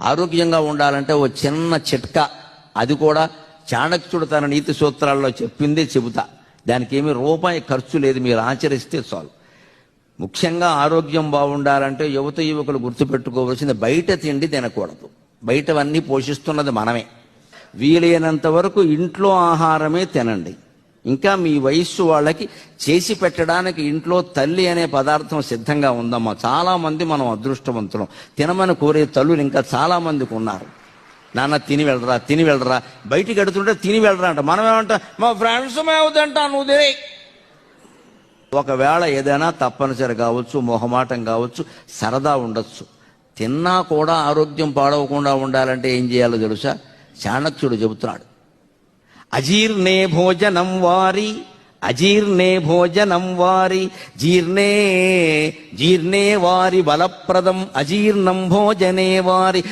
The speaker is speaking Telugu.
ఆరోగ్యంగా ఉండాలంటే ఓ చిన్న చిట్కా, అది కూడా చాణక్యుడు తన నీతి సూత్రాల్లో చెప్పిందే చెబుతా. దానికి ఏమీ రూపాయి ఖర్చు లేదు, మీరు ఆచరిస్తే చాలు. ముఖ్యంగా ఆరోగ్యం బాగుండాలంటే యువకులు గుర్తుపెట్టుకోవాల్సింది బయట తిండి తినకూడదు. బయటవన్నీ పోషిస్తున్నది మనమే. వీలైనంత వరకు ఇంట్లో ఆహారమే తినండి. ఇంకా మీ వయస్సు వాళ్ళకి చేసి పెట్టడానికి ఇంట్లో తల్లి అనే పదార్థం సిద్ధంగా ఉందమ్మా. చాలామంది మనం అదృష్టవంతులం, తినమని కోరే తల్లులు ఇంకా చాలామందికి ఉన్నారు. నాన్న తిని వెళ్ళరా, బయటికి ఎడుతుంటే తిని వెళ్ళరా అంట. మనం ఏమంటాం, మా ఫ్రెండ్స్ మేవుతంటా, నువ్వు తినే. ఒకవేళ ఏదైనా తప్పనిసరి కావచ్చు, మొహమాటం కావచ్చు, సరదా ఉండొచ్చు, తిన్నా కూడా ఆరోగ్యం పాడవకుండా ఉండాలంటే ఏం చేయాలో తెలుసా? చాణక్యుడు చెబుతున్నాడు. అజీర్ణే భోజనం వారి జీర్ణే వారి బలప్రదం, అజీర్ణం భోజనే వారి